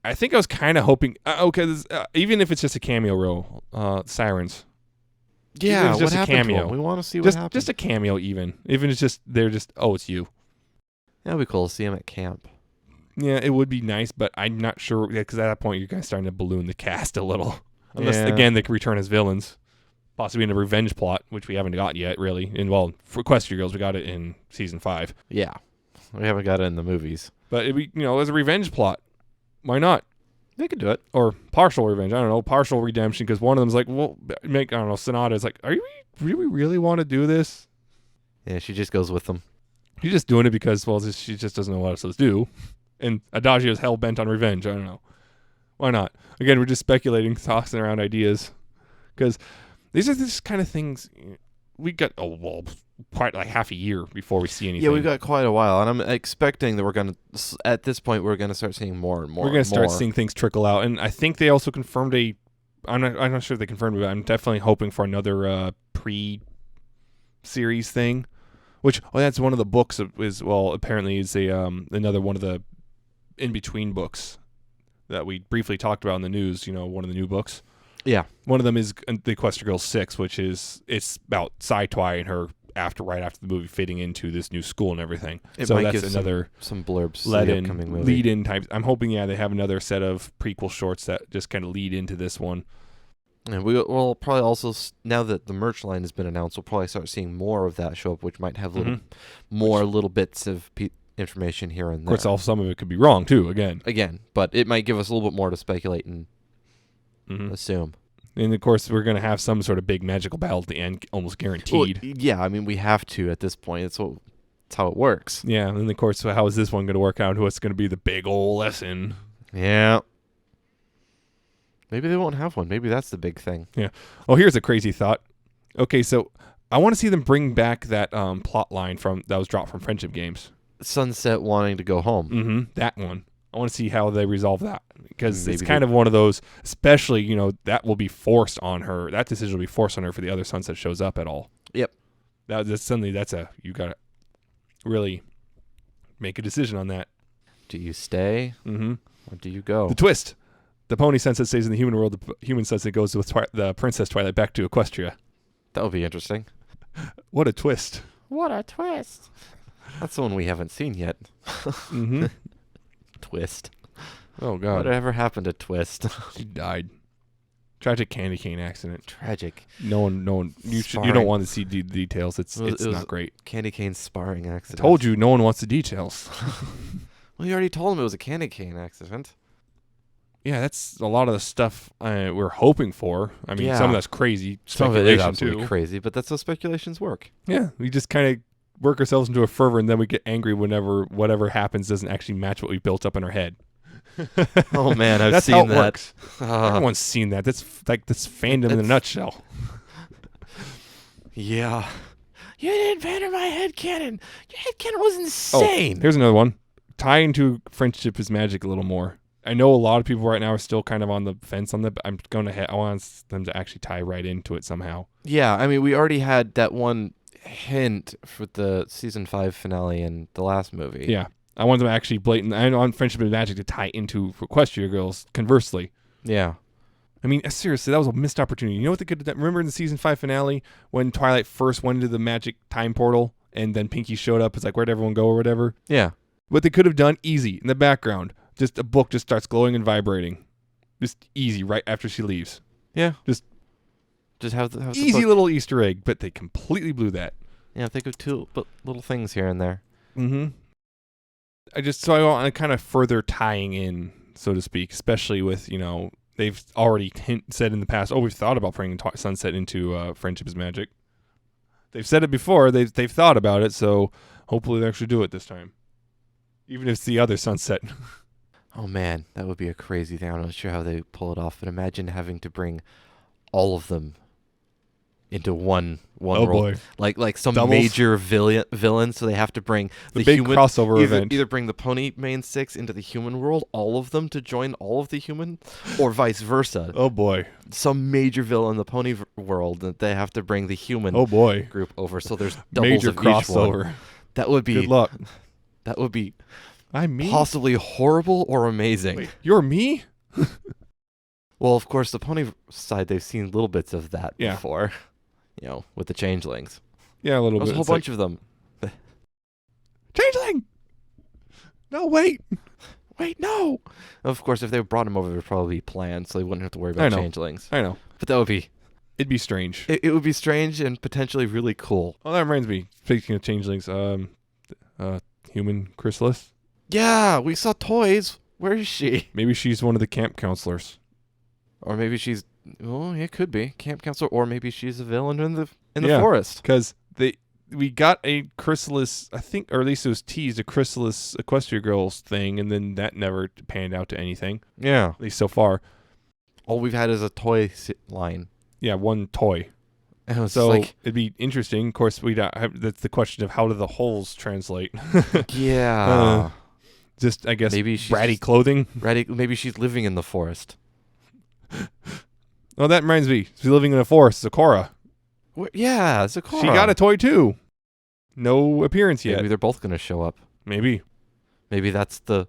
I think I was kind of hoping, even if it's just a cameo role, Sirens. Yeah, just what a cameo. We want to see what happens. Just a cameo, even it's just it's you. That'd be cool to see him at camp. Yeah, it would be nice, but I'm not sure because at that point you're kind of starting to balloon the cast a little, unless again they can return as villains. possibly in a revenge plot, which we haven't got yet, really. And well, for Equestria Girls, we got it in season 5. Yeah. We haven't got it in the movies. But as a revenge plot, why not? They could do it. Or partial revenge. I don't know, partial redemption, because one of them's like, well, I don't know, Sonata's like, do we really want to do this? Yeah, she just goes with them. She's just doing it because, well, she just doesn't know what else to do. And Adagio's hell-bent on revenge. I don't know. Why not? Again, we're just speculating, tossing around ideas. Because these are just kind of things we got, quite like half a year before we see anything. Yeah, we got quite a while. And I'm expecting that at this point, we're going to start seeing more and more. We're going to start seeing things trickle out. And I think they also confirmed I'm not sure if they confirmed it, but I'm definitely hoping for another pre-series thing. Which, that's one of the books apparently is another one of the in-between books that we briefly talked about in the news, one of the new books. Yeah. One of them is the Equestria Girls 6, which it's about Sai-Twy and her right after the movie fitting into this new school and everything. So might that's another some blurbs lead in type. I'm hoping they have another set of prequel shorts that just kind of lead into this one. And we'll probably also, now that the merch line has been announced, we'll probably start seeing more of that show up, which might have little bits of information here and there. Of course, some of it could be wrong too. Again, but it might give us a little bit more to speculate and assume. And of course, we're going to have some sort of big magical battle at the end, almost guaranteed. Well, yeah, I mean, we have to at this point. It's how it works. Yeah, and of course, how is this one going to work out? What's going to be the big old lesson? Yeah. Maybe they won't have one. Maybe that's the big thing. Yeah. Oh, here's a crazy thought. Okay, so I want to see them bring back that plot line that was dropped from Friendship Games. Sunset wanting to go home. Mm-hmm. That one. I want to see how they resolve that, because it's kind of one of those, especially, that will be forced on her. That decision will be forced on her for the other Sunset shows up at all. Yep. That's suddenly you got to really make a decision on that. Do you stay? Mm-hmm. Or do you go? The twist. The pony Sunset stays in the human world. The human Sunset goes with the Princess Twilight back to Equestria. That would be interesting. What a twist. What a twist. That's the one we haven't seen yet. Mm-hmm. Twist. Oh, God. Whatever happened to Twist? She died. Tragic candy cane accident. Tragic. No one. You don't want to see the details. It's not great. Candy cane sparring accident. I told you, no one wants the details. Well, you already told him it was a candy cane accident. Yeah, that's a lot of the stuff we're hoping for. I mean, some of that's crazy. Some of it is absolutely crazy, but that's how speculations work. Yeah, we just kind of work ourselves into a fervor, and then we get angry whenever whatever happens doesn't actually match what we built up in our head. Oh man, I've seen that. Works. Everyone's seen that. That's fandom in a nutshell. Yeah. You didn't pander my headcanon. Your headcanon was insane. Oh, here's another one. Tie into Friendship is Magic a little more. I know a lot of people right now are still kind of on the fence on that, but I want them to actually tie right into it somehow. Yeah, I mean, we already had that one hint for the season 5 finale in the last movie. Yeah. I want them to actually I want Friendship and Magic to tie into Equestria Girls, conversely. Yeah. I mean, seriously, that was a missed opportunity. You know what they could have done? Remember in the season 5 finale when Twilight first went into the magic time portal and then Pinky showed up? It's like, where'd everyone go or whatever? Yeah. What they could have done, easy, in the background, just a book just starts glowing and vibrating. Just easy, right after she leaves. Yeah. Just have the easy little Easter egg, but they completely blew that. Yeah, think of two little things here and there. Mm-hmm. I want to kind of further tying in, so to speak, especially with, they've already said in the past, we've thought about bringing Sunset into Friendship is Magic. They've said it before. They've thought about it, so hopefully they actually do it this time. Even if it's the other Sunset. Oh, man, that would be a crazy thing. I'm not sure how they pull it off, but imagine having to bring all of them into one world. Boy. Like some Doubles. major villain, so they have to bring the big human crossover event. Either bring the pony main 6 into the human world, all of them to join all of the human, or vice versa. Oh boy. Some major villain in the pony world that they have to bring the human group over, so there's doubles major of crossover. Each one. That would be good luck. That would be me? Possibly horrible or amazing. Wait, you're me? Well, of course, the pony side, they've seen little bits of that Yeah. before. With the changelings. Yeah, a little There's bit. a whole bunch of them. Changeling! No, wait. Wait, no! Of course, if they brought him over, it would probably be planned, so they wouldn't have to worry about changelings. I know. But that would be It'd be strange. It would be strange and potentially really cool. Oh, that reminds me. Speaking of changelings, human chrysalis. Yeah, we saw toys. Where is she? Maybe she's one of the camp counselors. Or maybe she's. Oh, it could be camp counselor, or maybe she's a villain in the Yeah. forest. Because we got a chrysalis, I think, or at least it was teased, a chrysalis Equestria Girls thing, and then that never panned out to anything, Yeah. at least so far. All we've had is a toy line. Yeah, one toy. And it was So like, it'd be interesting. Of course, we don't have, that's the question of how do the holes translate? yeah. Just, I guess, Maybe she's ratty just- clothing. Maybe she's living in the forest. Oh, that reminds me. She's living in a forest, Sakura. Yeah, Sakura. She got a toy too. No appearance yet. Maybe they're both going to show up. Maybe. Maybe that's the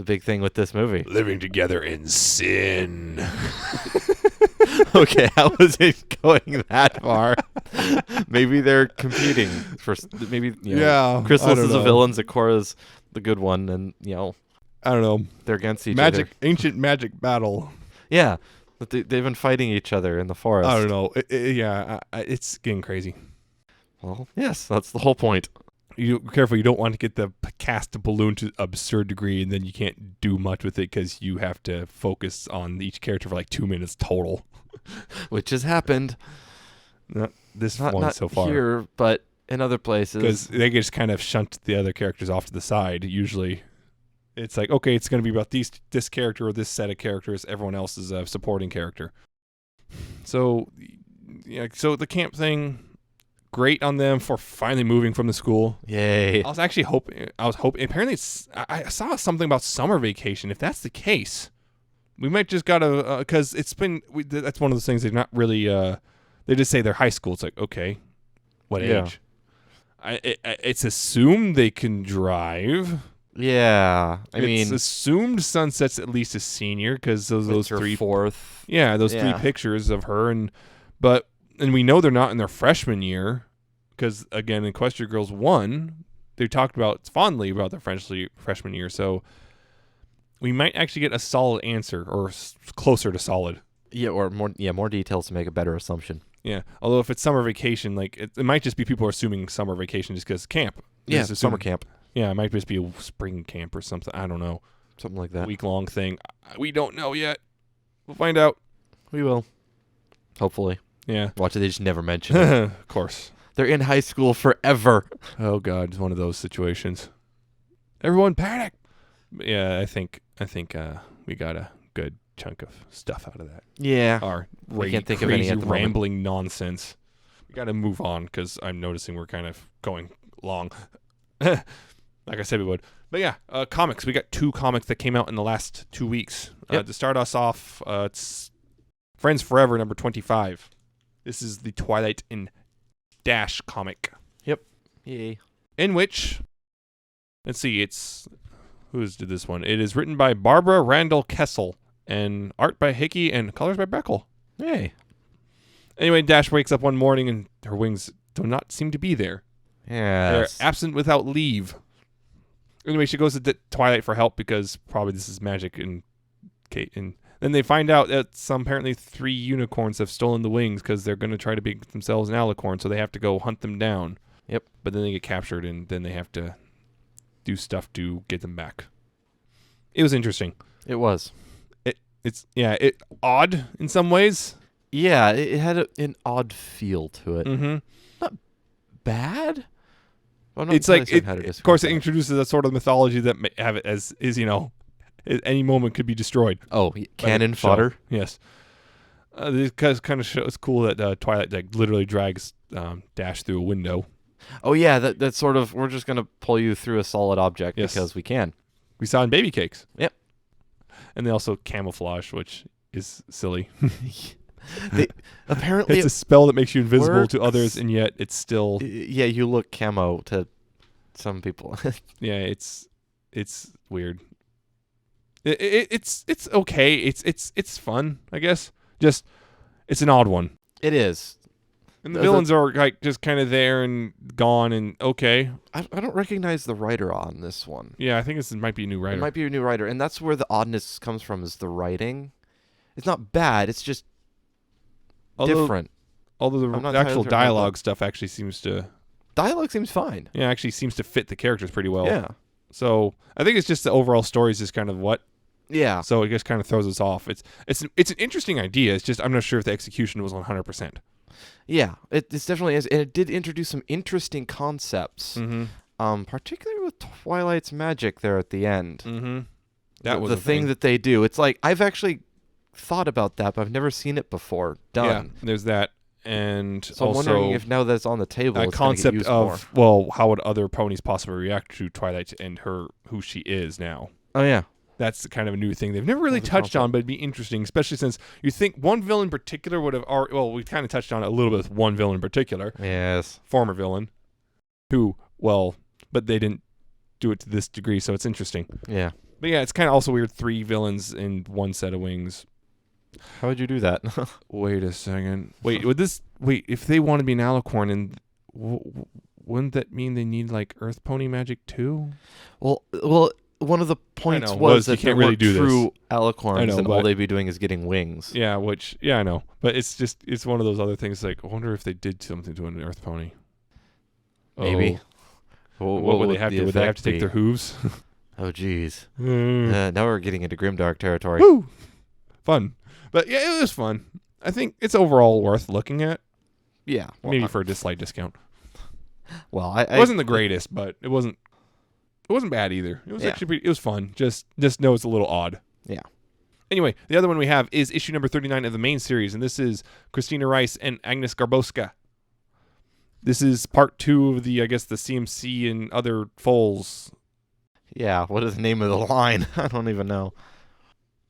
big thing with this movie. Living together in sin. Okay, how was it going that far? Maybe they're competing for. Maybe Chrysalis is a villain, Sakura's the good one, and I don't know. they're against each Magic, other. ancient magic battle. Yeah, but they've been fighting each other in the forest. I don't know. It's getting crazy. Well, yes, that's the whole point. You careful. You don't want to get the cast balloon to absurd degree, and then you can't do much with it because you have to focus on each character for like 2 minutes total. Which has happened. Not this Not one so far. here, but in other places. Because they just kind of shunt the other characters off to the side. Usually, it's like, okay, it's going to be about this character or this set of characters. Everyone else is a supporting character. So, yeah. So the camp thing, great on them for finally moving from the school. Yay. I was actually hoping. Apparently, I saw something about summer vacation. If that's the case, we might just gotta because it's been. That's one of those things they're not really. They just say they're high school. It's like, okay, what age? It's assumed they can drive. Yeah, It's assumed Sunset's at least a senior because those her three. fourth. Yeah, those three pictures of her and we know they're not in their freshman year because again, in Equestria Girls 1, they talked about fondly about their freshman year. So we might actually get a solid answer or closer to solid. Yeah, or more details to make a better assumption. Yeah, although if it's summer vacation, like it might just be people are assuming summer vacation just because camp. Yeah, Just summer assume- camp, Yeah, it might just be a spring camp or something. I don't know. something like that. Week-long thing. We don't know yet. We'll find out. We will. Hopefully. Yeah. Watch it, they just never mention it. Of course. They're in high school forever. Oh God, it's one of those situations. Everyone panic. But yeah, I think we got a good chunk of stuff out of that. Yeah. Our We can't think of any crazy at the moment. rambling nonsense. We got to move on because I'm noticing we're kind of going long. Like I said we would. But yeah, comics. We got 2 comics that came out in the last 2 weeks. Yep. To start us off, it's Friends Forever number 25. This is the Twilight and Dash comic. Yay. In which, let's see, did this one? It is written by Barbara Randall Kessel and art by Hickey and colors by Breckel. Hey. Anyway, Dash wakes up one morning and her wings do not seem to be there. They're Yes. absent without leave. Anyway, she goes to Twilight for help because probably this is magic and Kate. And then they find out that apparently 3 unicorns have stolen the wings because they're going to try to make themselves an alicorn, so they have to go hunt them down. Yep. But then they get captured and then they have to do stuff to get them back. It was interesting. It was. It's odd in some ways. Yeah, it had an odd feel to it. Mm-hmm. Not bad. I'm not It's like, entirely certain how to of describe course, it that. introduces a sort of mythology that may have it as is, at any moment could be destroyed. Oh, by the cannon show. fodder. Yes. This kind of shows cool that Twilight literally drags Dash through a window. Oh yeah, that's sort of. We're just gonna pull you through a solid object Yes. because we can. We saw in Baby Cakes. Yep. And they also camouflage, which is silly. Apparently, It's a spell that makes you invisible to works. others, and yet it's still yeah, you look camo to some people. yeah, it's weird. It's okay. It's fun, I guess. Just it's an odd one. It is. And the There's villains are like just kind of there and gone and okay. I don't recognize the writer on this one. Yeah, I think this might be a new writer. It might be a new writer, and that's where the oddness comes from. Is the writing? It's not bad. It's just different. Although the actual dialogue stuff actually seems to... Dialogue seems fine. Yeah, actually seems to fit the characters pretty well. Yeah. So I think it's just the overall story is just kind of what. Yeah. So it just kind of throws us off. It's an interesting idea. It's just I'm not sure if the execution was 100%. Yeah, it definitely is, and it did introduce some interesting concepts. Particularly with Twilight's magic there at the end. That was the thing that they do. It's like I've actually thought about that, but I've never seen it before done. Yeah, there's that. And so also, I'm wondering if now that it's on the table, that it's concept get of more. Well, how would other ponies possibly react to Twilight and who she is now? Oh yeah, that's kind of a new thing they've never really touched on, but it'd be interesting, especially since you think one villain in particular would have. Well, we kind of touched on it a little bit with one villain in particular. Yes, former villain, but they didn't do it to this degree, so it's interesting. Yeah, but yeah, it's kind of also weird. 3 villains in one set of wings. How would you do that? Wait a second. Wait, if they want to be an alicorn, and wouldn't that mean they need like Earth Pony magic too? Well, one of the points was that can't really do true alicorns, and all they'd be doing is getting wings. Yeah, I know, but it's one of those other things. Like, I wonder if they did something to an Earth Pony. Maybe. What would they have to? Would they have to take their hooves? Oh, geez. Now we're getting into grimdark territory. Woo! Fun. But yeah, it was fun. I think it's overall worth looking at. Yeah. Well, maybe for a slight discount. Well, it wasn't the greatest, but it wasn't bad either. It was actually it was fun. Just know it's a little odd. Yeah. Anyway, the other one we have is issue number 39 of the main series, and this is Christina Rice and Agnes Garboska. This is part 2 of the CMC and other foals. Yeah, what is the name of the line? I don't even know.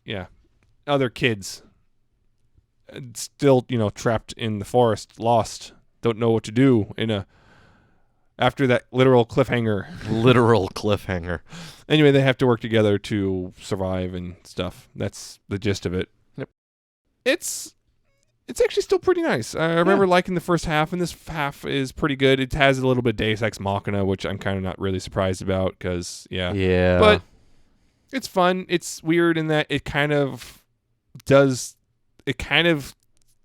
Yeah. Other kids. Still, trapped in the forest, lost, don't know what to do after that literal cliffhanger. Literal cliffhanger. Anyway, they have to work together to survive and stuff. That's the gist of it. Yep. It's actually still pretty nice. I remember liking the first half, and this half is pretty good. It has a little bit of Deus Ex Machina, which I'm kind of not really surprised about because, Yeah. But it's fun. It's weird in that it kind of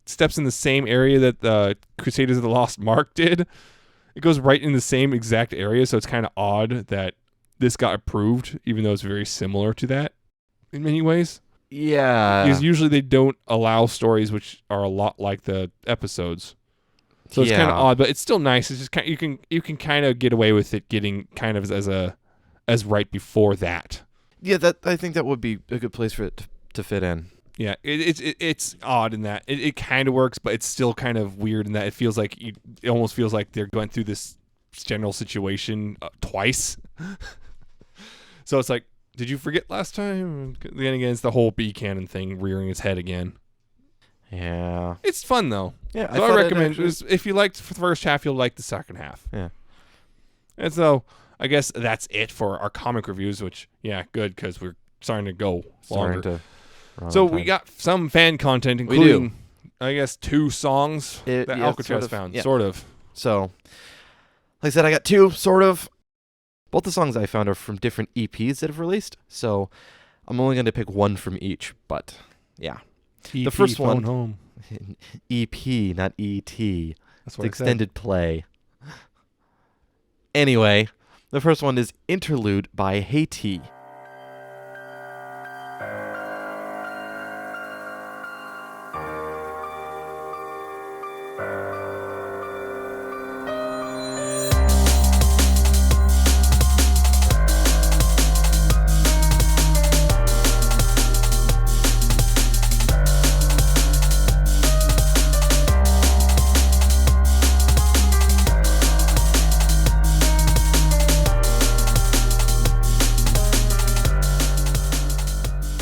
steps in the same area that the Crusaders of the Lost Mark did. It goes right in the same exact area, so it's kind of odd that this got approved, even though it's very similar to that in many ways. Yeah. Because usually they don't allow stories which are a lot like the episodes. So it's kind of odd, but it's still nice. It's just you can kind of get away with it getting kind of as right before that. Yeah, I think that would be a good place for it to fit in. Yeah, it's odd in that it kind of works, but it's still kind of weird in that it feels like it almost feels like they're going through this general situation twice. So it's like, did you forget last time? Then again, it's the whole bee cannon thing rearing its head again. Yeah, it's fun though. Yeah, so I recommend if you liked the first half, you'll like the second half. Yeah, and so I guess that's it for our comic reviews. Which good because we're starting to go longer. So we got some fan content, including, I guess, 2 songs that Alcatraz found. Yeah. Sort of. So, like I said, I got 2, sort of. Both the songs I found are from different EPs that have released. So, I'm only going to pick 1 from each. But, yeah. EP, the first one. Home. EP, not ET. That's what it's extended play. Anyway, the first one is Interlude by Haiti.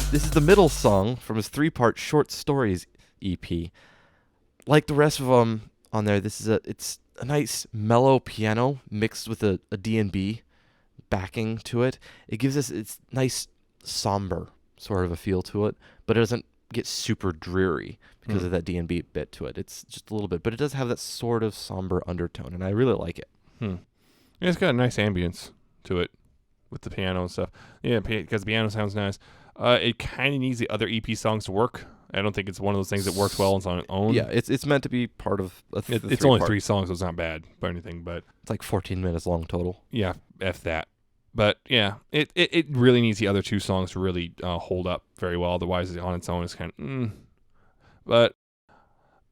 This is the middle song from his 3-part short stories EP. Like the rest of them on there, it's a nice mellow piano mixed with a D&B backing to it. It gives us its nice somber sort of a feel to it, but it doesn't get super dreary because of that D&B bit to it. It's just a little bit, but it does have that sort of somber undertone, and I really like it. Yeah, it's got a nice ambience to it with the piano and stuff. Yeah, because the piano sounds nice. It kind of needs the other EP songs to work I don't think it's one of those things that works well on its own. Yeah, it's meant to be part of It's only 3 songs, so it's not bad by anything, but it's like 14 minutes long total. yeah, F that. But yeah, it really needs the other 2 songs to really hold up very well. Otherwise, on its own, it's kind of. But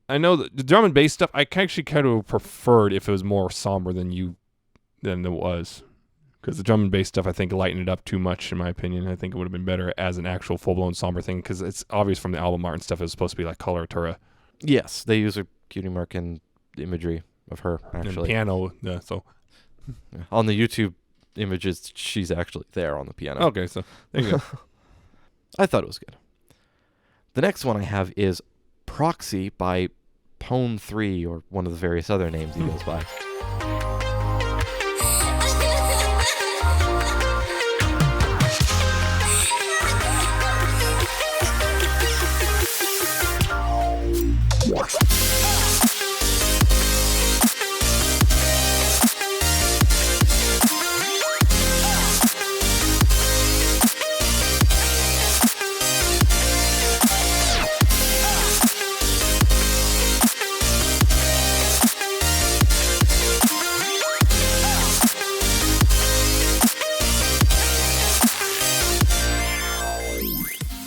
I know that the drum and bass stuff, I actually kind of preferred if it was more somber than it was. Because the drum and bass stuff, I think, lightened it up too much, in my opinion. I think it would have been better as an actual full-blown somber thing, because it's obvious from the album art and stuff, it was supposed to be like coloratura. Yes, they use a cutie mark and imagery of her, actually. And piano, yeah, so. Yeah. On the YouTube images, she's actually there on the piano. Okay, so there you go. I thought it was good. The next one I have is Proxy by Pone3, or one of the various other names he goes by.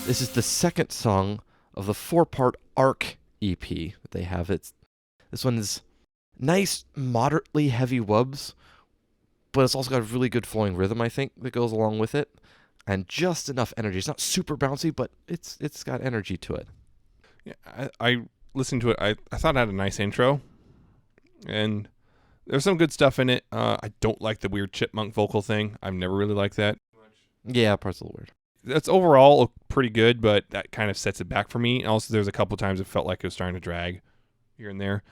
This is the second song of the 4-part Arc EP that they have. This one is nice, moderately heavy wubs, but it's also got a really good flowing rhythm, I think, that goes along with it, and just enough energy. It's not super bouncy, but it's got energy to it. Yeah, I listened to it. I thought it had a nice intro, and there's some good stuff in it. I don't like the weird chipmunk vocal thing. I've never really liked that. Yeah, parts of the weird. That's overall pretty good, but that kind of sets it back for me. And also, there's a couple times it felt like it was starting to drag here and there,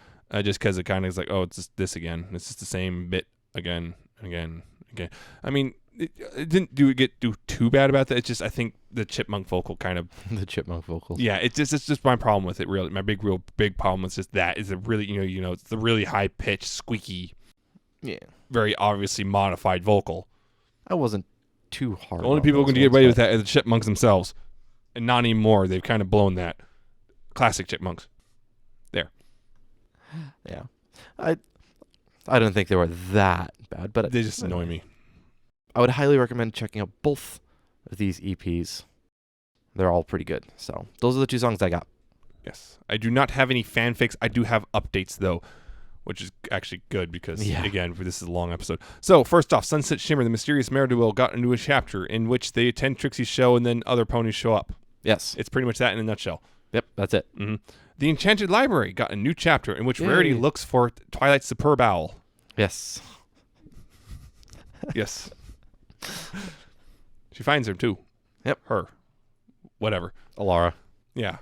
just because it kind of is like, oh, it's just this again. It's just the same bit again and again. I mean, it didn't get too bad about that. It's just, I think the chipmunk vocal kind of the chipmunk vocals. Yeah, it's just my problem with it. Really, my big problem is just that is a really it's the really high pitched, squeaky, very obviously modified vocal. I wasn't too hard. The only people who can get away with that are the chipmunks themselves, and not anymore. They've kind of blown that. Classic chipmunks. There. Yeah, I don't think they were that bad, but they just annoy me. I would highly recommend checking out both of these EPs. They're all pretty good. So those are the 2 songs I got. Yes, I do not have any fanfics. I do have updates though, which is actually good because, again, this is a long episode. So, first off, Sunset Shimmer, the mysterious Mare-de-Will, got into a chapter in which they attend Trixie's show and then other ponies show up. Yes. It's pretty much that in a nutshell. Yep, that's it. Mm-hmm. The Enchanted Library got a new chapter in which Rarity looks for Twilight's superb owl. Yes. Yes. She finds her, too. Yep. Her. Whatever. Alara. Yeah.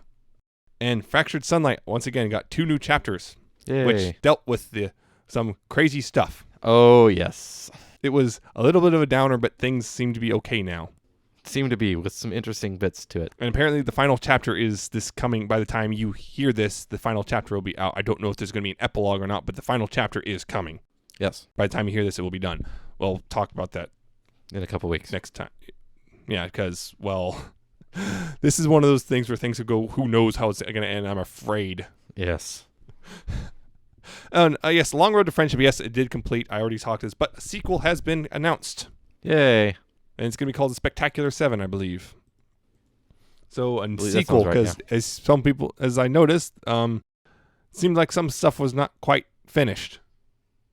And Fractured Sunlight, once again, got 2 new chapters. Yay. Which dealt with some crazy stuff. Oh, yes. It was a little bit of a downer, but things seem to be okay now. Seem to be, with some interesting bits to it. And apparently the final chapter is this coming, by the time you hear this, the final chapter will be out. I don't know if there's going to be an epilogue or not, but the final chapter is coming. Yes. By the time you hear this, it will be done. We'll talk about that in a couple weeks. Next time. Yeah, because, well, this is one of those things where things will go, who knows how it's going to end, I'm afraid. Yes. And yes, Long Road to Friendship, yes, it did complete. I already talked this, but a sequel has been announced. Yay. And it's going to be called The Spectacular 7, I believe. So, a sequel, because as some people, as I noticed, seemed like some stuff was not quite finished.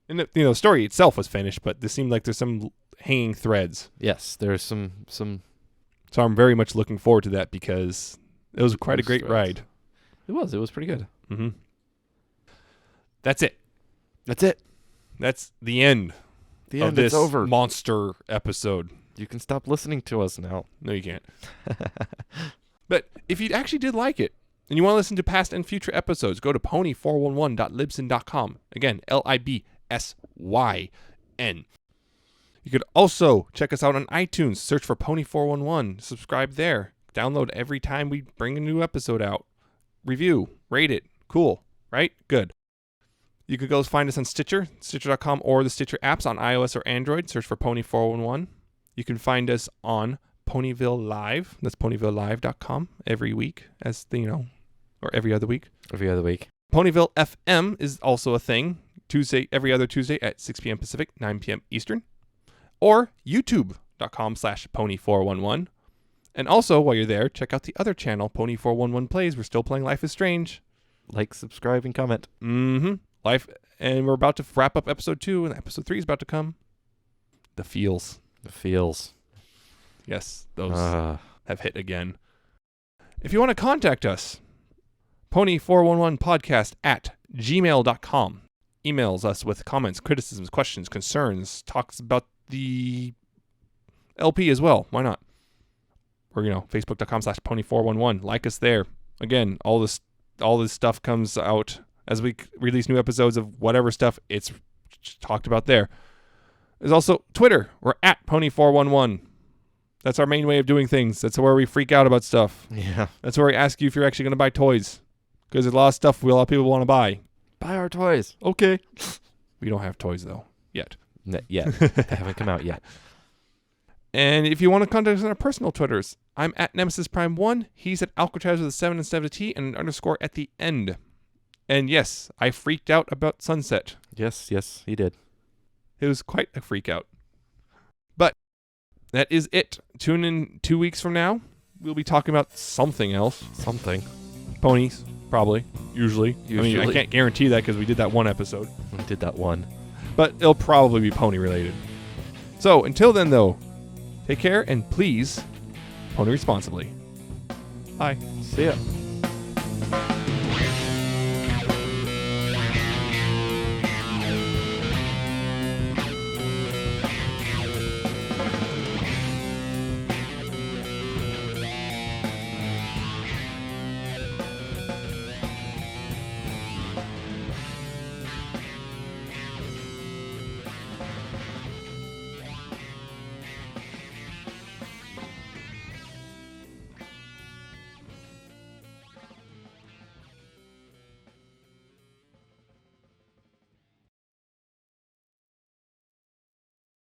And the story itself was finished, but this seemed like there's some hanging threads. Yes, there's some. So I'm very much looking forward to that because it was quite a great ride. It was pretty good. Mm-hmm. That's it. That's the end. Of this over. Monster episode. You can stop listening to us now. No, you can't. But if you actually did like it and you want to listen to past and future episodes, go to pony411.libsyn.com. Again, LIBSYN. You could also check us out on iTunes. Search for Pony411. Subscribe there. Download every time we bring a new episode out. Review. Rate it. Cool. Right? Good. You could go find us on Stitcher, Stitcher.com, or the Stitcher apps on iOS or Android. Search for Pony411. You can find us on Ponyville Live. That's ponyvillelive.com every week, as the, or every other week. Every other week. Ponyville FM is also a thing. Every other Tuesday at 6 p.m. Pacific, 9 p.m. Eastern. Or youtube.com/pony411. And also, while you're there, check out the other channel, Pony411 Plays. We're still playing Life is Strange. Like, subscribe, and comment. And we're about to wrap up episode 2, and episode 3 is about to come. The feels. Yes, those have hit again. If you want to contact us, pony411podcast at gmail.com. Emails us with comments, criticisms, questions, concerns, talks about the LP as well. Why not? Or, facebook.com/pony411. Like us there. Again, all this stuff comes out as we release new episodes of whatever stuff. It's talked about there. There's also Twitter. We're at pony411. That's our main way of doing things. That's where we freak out about stuff. Yeah. That's where we ask you if you're actually going to buy toys. Because there's a lot of stuff a lot of people want to buy. Buy our toys. Okay. We don't have toys, though, yet. Yet. They haven't come out yet. And if you want to contact us on our personal Twitters, I'm at Nemesis Prime 1. He's at Alcatraz with a 7 instead of a T and an underscore at the end. And yes, I freaked out about Sunset. Yes, he did. It was quite a freak out. But that is it. Tune in 2 weeks from now. We'll be talking about something else. Something. Ponies, probably. Usually. I mean, I can't guarantee that because we did that one episode. We did that one. But it'll probably be pony related. So until then, though, take care and please pony responsibly. Bye. See ya.